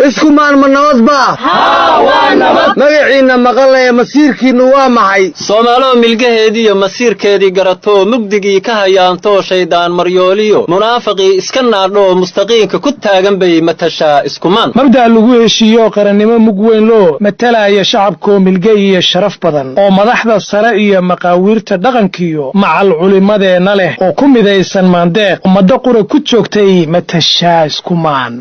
iskumaan ma nabad baa waa nabad magaciina maqalaya masiirkiinu waa maxay Soomaaliya milgaheedii masiirkeedii garato mugdigii ka hayaanto shaydaan maryooliyo munaafiqi iska naadho mustaqiinka ku taagan bay matasha iskumaan mabda lagu heshiiyo qarannimo mug weyn loo matalaya shacabka milga iyo sharaf badan oo madaxda sare iyo maqaawiirta dhaqankiyo macal culimadeena leh oo ku midaysan maandeeq umada qura ku joogtay matasha iskumaan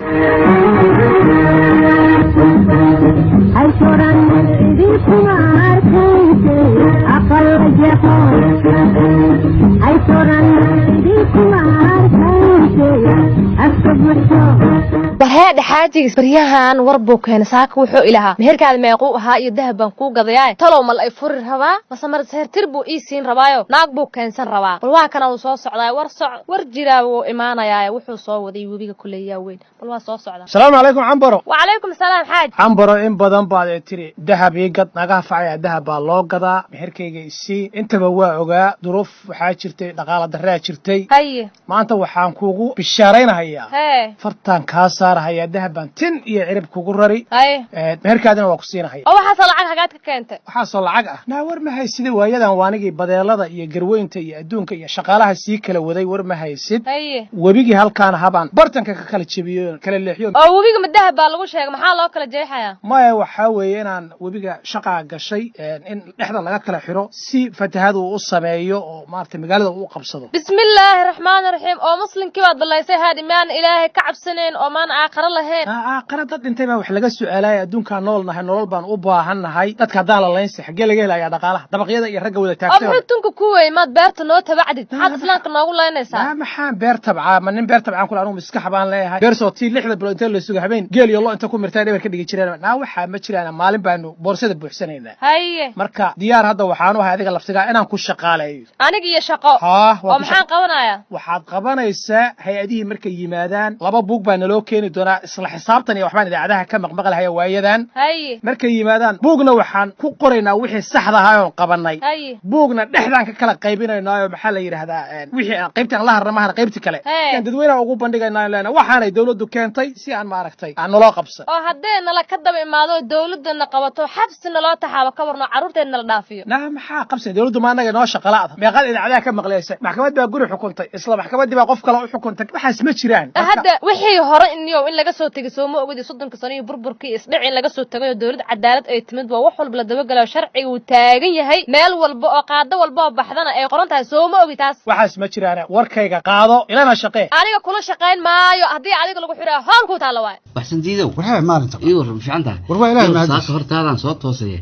barheed xaajiga baryahan warbu keen saaka wuxuu ilaha meherkaad meequu ahaa iyo dahaban ku gadayaa talow mal ay furi rabaa masamar seertir buu ii siin rabaayo naag buu keensan rabaa bal waa kana uu soo socdaa war jiraa uu imaanayaa wuxuu soo waday webiga kuleeyaa weyn bal waa soo socdaa salaamu calaykum cambaro wa calaykum salaam xaaj cambaro in badan baad tiri dahab ii gad naga facay dahab baa loo gadaa meherkayga isii intaba waa ogaa duruuf waxaa jirtay dhaqaale darraa jirtay haye maanta waxaan kuugu bishaaraynayaa fartaan ka saarayaa dahaban tin iyo cirib kugu rari meherkaadina waa ku siinahay oo waxa lacag hagaad ka keentay waxa soo lacag ah na war ma haysid waayadan waanigi badeelada iyo garweynta iyo adduunka iyo shaqaalaha sii kala waday war ma haysid wabigi halkaan habaan bartanka ka kala jabiyo kala leexiyo oo wabiga madahab baa lagu sheegay maxaa loo kala jeexayaa ma waxa weeye inaan wabiga shaqa gashay in dhexda laga kala xiro si fatahadu u sameeyo oo maartay magaalada uu qabsado bismillaahir rahmaanir rahiim oo muslimkii baad balaysay haadimaan ilaahay ka cabsaneen oo maan aakhira lahayn aakhira dad intay baa wax laga su'aalay adduunka noolnahay nolol baan u baahannahay dadka hadaan la leynsi xagee laga helayaa dhaqaalaha dabaqyada iyo ragga wada taagtay oo tunka ku weeymaad beerta noo tabacdid maxaad islaanka noogu leynaysaa maxaan beer tabcaa ma nin beer tabcaan kula anu miska xabaan leeyahay beer soo tii 6 bilood inta la sugo habeen geel iyo lo inta ku mirtay dheer ka dhigi jireen waxa ma jiraan maalin baanu boorsada buuxsanaynaa haye marka diyaar hadda waxaan u ahay adiga laftiga inaan ku shaqaaleeyo aniga iyo shaqo oo maxaan qabanayaa waxaad qabanaysaa hay'adihii markay yimaadaan laba buug baa naloo keeni doonaa isla xisaabtan iyo waxbaan idaacadaha ka maqmaqlahay waayadan haye markay yimaadaan buugna waxaan ku qoraynaa wixii saxda ahaa oo qabanay buugna dhexdaan ka kala qaybinaynaa oo maxaa la yiraahdaa wixii aan qaybtan la harnamahan qaybta kale aan dadweynaha ugu bandhigaynaa leena waxaanay dawladdu keentay si aan maaragtay aan naloo qabsan oo haddeen la ka daba imaado dawladana qabato xabsina loo taxaabo ka warno caruurteedna la dhaafiyo maxaa qabsan dawladdu ma anaga noo shaqalaada meeqad idaacadaha ka maqleysay maxkamad baa guri xukuntay isla maxkamadii baa qof kale u xukuntay waxaas ma jiraan hadda wixii hore in laga soo tagay soo ma ogidi 30 sano iyo burburkii isdhicin laga soo tagay dawlad cadaalad ay timid waa wax walba la daba galo sharciga uu taagan yahay meel walba oo qaado walba oo baxdana ay qoran tahay soo ma ogi taas waxaas ma jiraan warkayga qaado ilana shaqee aniga kula shaqeyn maayo hadii adiga lagu xiraa hool ku taalo waay waxsan diidow waxa maalinta iyo fiicanta war waa ilaahay ma saaka hortaadan soo toosay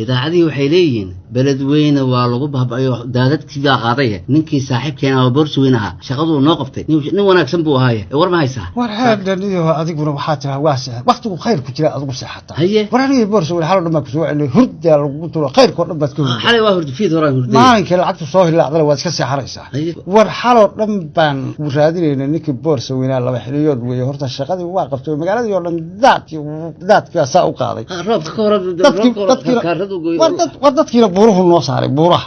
idaacadii waxay leeyihiin beledweyne waa lagu bahbayo daadadkii qaaday ninkii saaxiibkeena oo boorsuweyn aha shaqadu noo qabtay nin wanaagsan buu ahaay war ma haysaa war haadaniyo adiguna waxa tiraa waasix waqtigu khayr ku jira adigu saxata haye war aniga boorsuweyn hal dhama ku soo celay hurda lagu turo khayr ko dhanbaad ka hurda xalay waa hurda fiid hore hurda maalinka lacagtu soo hilaacday waad iska seexaraysaa war xalo dhan baan u raadinayna ninkii boorsuweyn laba xiliyood weey horta shaqadii waa qabtay magaaladii oo dhan daadka saa u qaaday roobka ka hore war dadkiina buuruhu noo saaray buuraha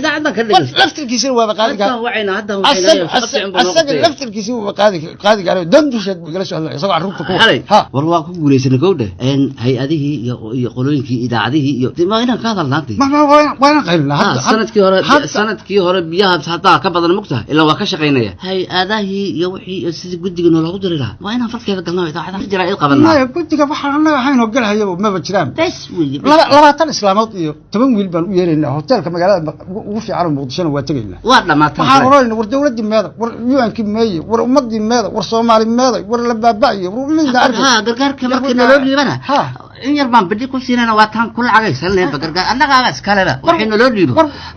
idaacadda ka dhigay laftirkiisa waa qaadiga asaga laftirkiisa waa qaadiga dandusheed igala soo hadlay isagoo carruurta ku war waa ku guuleysana gowdha hay-adihii iyo qolooyinkii idaacadihii iyo ma inaan ka hadalnaantay waana qaylnaa sanadkii hore biyaha hataa ka badan mugtahay ilaa waa ka shaqaynaya hay-adahii iyo wixii sidii guddiga noolagu diri lahaa waa inaan farkeeda galnaa idaacadaha jira il qabanaa maya guddiga waxaan annaga ahaynoo galhayaba maba jiraan bes wey 20 islaamood iyo 10 wiil baan u yeeraynaa hoteelka magaalada ugu fiican muqdishona waa tagaynaa waa dhamaatay waxaan oranayna war dawladii meeda war UN-ki meeyay war ummadii meeda war Soomaali meeda war la baabaayo war midna arki gargaarka markii loo dhiibana in yar baan bidi ku siinayna waa tan ku lacagaysanay gargaar annaga iskaleeda waxayna loo dhiibo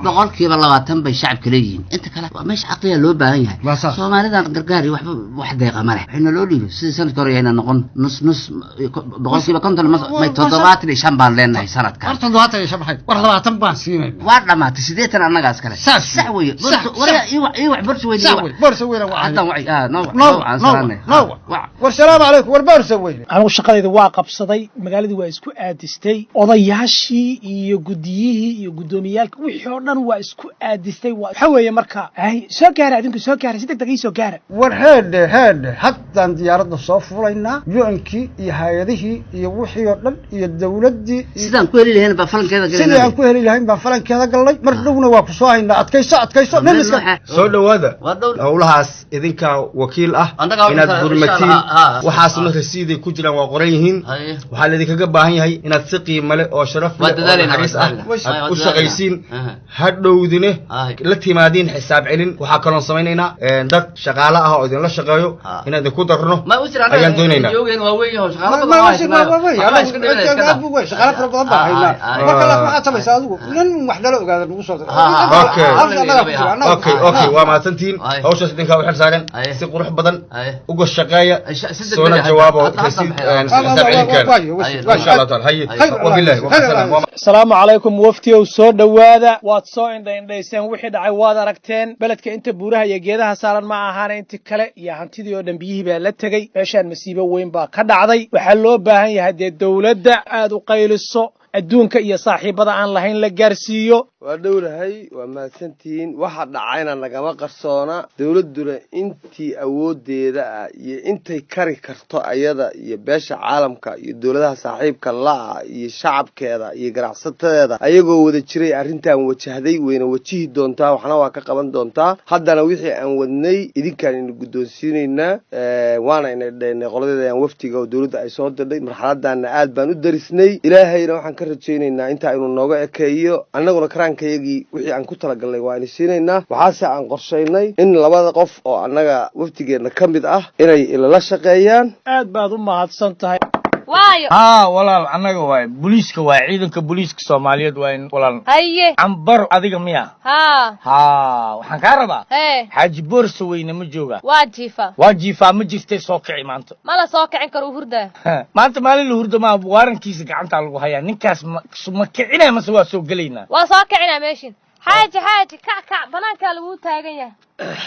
boqolkiiba 20 bay shacabka leeyihiin inta kale waa meesha aqliya loo baahan yahay Soomaalidan gargaar iyo wax deeqa male waxayna loo dhiibo sidii sanadkii hore ayna noqon nus boqolkiiba 50 ma 75 baan leenahay sanadkan 75 war 20 baan siinay waa dhamaatay 80 annaga iskale sax weeye war wax boorsuweyn waa hadda wacay war salaamu calaykum war boorsuweyn anigu shaqadayda waa qabsaday magaalada magaaladii waa isku aadistay odayaashii iyo gudiyihii iyo gudoomiyaalka wixii oo dhan waa isku aadistay waxa weeye marka ay soo gaara adinku soo gaara si degdeg soo gaara war heedhe haddaan diyaaradda soo fulaynaa yuankii iyo hay-adihii iyo wixii oo dhan iyo dawladdii sidaan ku heli lahayn baa falankeeda galnay sidii aan ku heli lahayn baan falankeeda galnay mar dhowna waa ku soo haynaa adkayso nin iska soo dhawaada howlahaas idinka wakiil ah inaad gurmatiin waxaasna rasiiday ku jiraan waa qoran yihiin waxaa laidinkaga baahan yahay inaad si qiimo leh oo sharaf leh oo naxariis ah u shaqaysiin hadhowdine la timaadiin xisaab celin waxaa kaloon samaynaynaa dad shaqaale ah oo idinla shaqeeyo inaan idinku darno ayaan doonaynaa shaqaale fara badan baa haynaa marka waxaad samaysaa adigu nin wax nala ogaada nagu soo okay waa mahadsantihiin hawshaas idinkaa u xil saareen si qurux badan uga shaqeeya soona jawaabo asalaamu calaykum waftiyow soo dhowaada waad soo indhaindhayseen wixii dhacay waad aragteen beledka inta buuraha iyo geedaha saaran ma ahaana inti kale iyo hantidii oo dhan biyihii baa la tegey meeshaan masiibo weyn baa ka dhacday waxaa loo baahan yahay dee dawladda aad u qayliso adduunka iyo saaxiibada aan lahayn la gaarsiiyo waa dhowrahay waa mahadsantihiin waxa dhacayna nagama qarsoona dawladduna intii awoodeeda ah iyo intay kari karto ayada iyo beesha caalamka iyo dawladaha saaxiibka la-a iyo shacabkeeda iyo ganacsatadeeda ayagoo wada jiray arrintan wajahday wayna wajihi doontaa waxna waa ka qaban doontaa haddana wixii aan wadnay idinkaan ina guddoonsiinaynaa waana ina dheennay qoladeeda aan waftiga oo dawladda ay soo dirdhay marxaladana aad baan u darisnay ilaahayna waxaan ka rajaynaynaa intaa inuu nooga ekeeyo annaguna kayagii wixii aan ku talagalnay waa ina siinaynaa waxaase aan qorshaynay in labada qof oo annaga waftigeenna ka mid ah inay ilala shaqeeyaan aad baad u mahadsan tahay walaal annaga waay booliiska waay ciidanka booliiska Soomaaliyeed waay walaal haye cambar adiga miya waxaan ka rabaa xaaji boorso weyne ma jooga waa jiifa ma jirtay soo kici maanta ma la soo kicin karo hurda maanta maalin la hurda ma waarankiisa gacanta lagu hayaa ninkaas ma kicinay ma soo galeynaa waa soo kicinaa meeshin xaaji kac banaanka lagu taagan yahay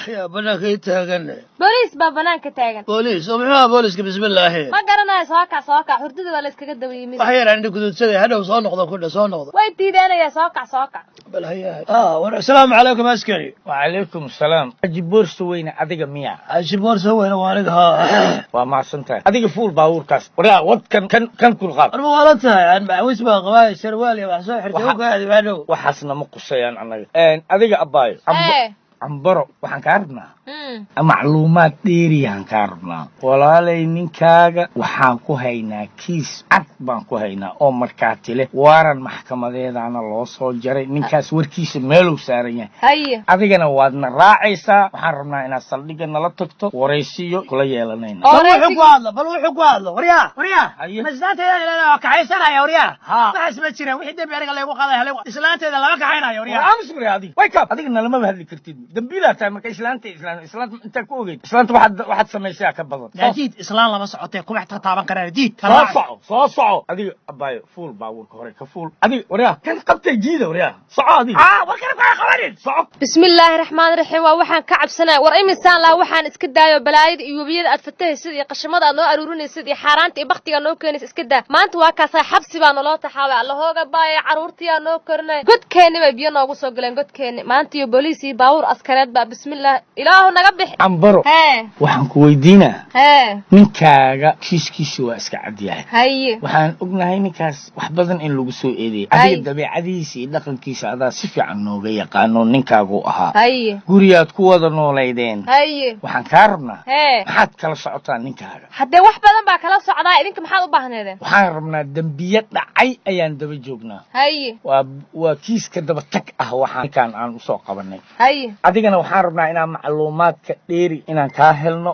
يا بناك تاغن بوليس بنانك تاغن بوليس ومحا بوليس بسم الله ما قرنا سوكع hurdada waa la iskaga daweeyay waxay raanid gududsada hadhow soo noqdo ku soo noqdo way diidanaya sookac bal hayaa wa assalaamu alaykum askari wa alaykum assalam ajiboorso weyna adiga miya ajiboorso weyna waariga waa maasanta adiga fuul baawurkaas waraa wadkan kan kul qaad arba wala tahay aan baawiis baa qabay sarwaal iyo wax soo xirtay oo gaadi hadhow waxaasna ma qusayaan anaga adiga abaayo ambaro waxaan ka rabnaa macluumaad dheeriyaan ka rabnaa walaalay ninkaaga waxaan ku haynaa kiis cad baan ku haynaa oo markaati leh waaran maxkamadeedana loo soo jaray ninkaas warkiisa meeluu saaran yahay adigana waadna raacaysaa waxaan rabnaa inaad saldhiga nala tagto waraysiyo kula yeelanayna bal wuxuu ku hadlo waryaa islaanteeda ilaa kaxaysanaya waryaa waxaas ma jiraan wixii dambi aniga lagu qaaday islaanteeda lama kaxaynayo waryaa amsmri adiga way ka adiga nalama hadli kartid dambiilaad tahay marka islaanta inta ku ogeyd islaanta waxaad samaysaa ka badan diid islaan lama socotee kuma taaban karaan diid soo soco adiga abaayo fuul baawurka hore ka fuul adiga waryaa kan qabtay jiida waryaa soco adiga warkana ku qabanin soco bismillaahir rahmaanir rahiim waa waxaan ka cabsanaa war imisaan la waxaan iska daayo balaayada iyo wabiyada aad fatahaysid iyo qashamada aad noo aruurinaysid iyo xaaraanta iyo baqtiga noo keenaysid iska daa maanta waa kaas xabsi baan noo taxaabay allahooga baay caruurtiya noo kornay godkeeni bay biyo noogu soo galeen godkeeni maanta iyo booliis iyo baawur askareed baa bismillaah ilaahu naga bix ambaro waxaan ku weydiinaa ninkaaga kiiskiisa waa iska cadyahay waxaan ognahay ninkaas wax badan in lagu soo eedeeyay adiga dabeecadiisa iyo dhaqankiisa adaa si fiican nooga yaqaano ninkaagu ahaa guriyaad ku wada noolaydeen waxaan kaa rabnaa maxaad kala socotaa ninkaaga haddee wax badan baa kala socdaa idinka maxaad u baahneedeen waxaan rabnaa dembiye dhacay ayaan daba joognaa waa kiiska daba tag ah waxaan ninkaan aan usoo qabanay adigana waxaan rabnaa inaan macluumaadka dheeri inaan kaa helno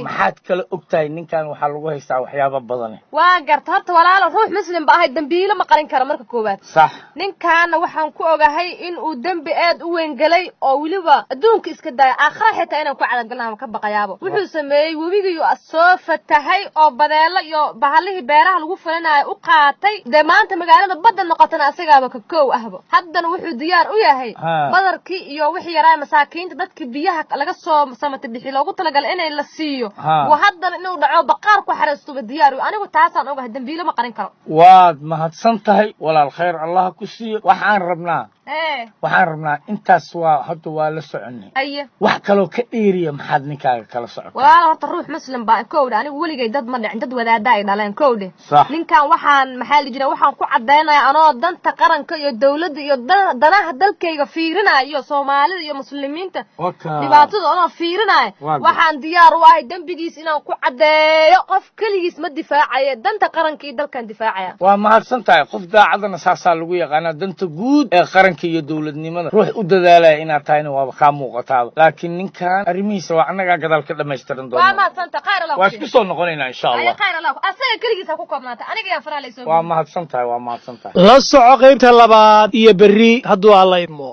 maxaad kala ogtahay ninkan waxaa lagu haystaa waxyaabo badan waa garta horta walaalo ruux muslim ba ahay dambiilo ma qarin karo marka koowaad sax ninkaana waxaan ku ogahay in uu dambi aad u weyn galay oo weliba adduunka iska daaya aakhira xitaa inaan ku cadaalgalnaa ka baqayaabo wuxuu sameeyey webigiiyo soo fatahay oo badeelo iyo bahalihii beeraha lagu fulinayo u qaatay dee maanta magaalada badda noqotana asagaaba ka koow ahba haddana wuxuu diyaar u yahay badarkii iyo wixii yaraa masaakiinta dadka biyaha laga soo samatay bixi loogu talagalay inay la siiyo وهذا إنه دعوة بقار كحرستو بالديار وأنا وتعسان أوجه دنبيله ما قرن كلام واد ما هتصنتهي ولا الخير الله كسي وحان ربنا waxaan rabnaa intaas waa hadda waa la soconay wax kale oo ka dheeriya maxaad ninkaaga kala socotaa walaal horta ruux muslim baa koowda anigu waligay dad ma dhicin dad wadaada ay dhaleen koowde ninkan waxaan maxaa la jiraa waxaan ku cadeynayaa anoo danta qaranka iyo dawladda iyo danaha dalkayga fiirinayo Soomaalida iyo muslimiinta dhibaatada oo fiirinayo waxaan diyaar u ahay dambigiis inaan ku cadeeyo qof kaligiis ma difaacayo danta qaranka iyo dalkan difaacaya waa mahadsantahay qof daacadna saasaa lagu yaqaanaa danta guud ee qaranka iyo dawladnimada ruux u dadaalaya inaad tahayna waa ka muuqataa laakiin ninkan arrimihiisa waa anaga gadaal ka dhameystiran doona waa mahadsantahay khayr Allah waa isku soo noqonaynaa insha Allah khayr Allah asaga kaligiis ku koobnaata aniga yaa faraa leeso waa mahadsantahay la soco qaybta labaad iyo berri hadduu alla idmo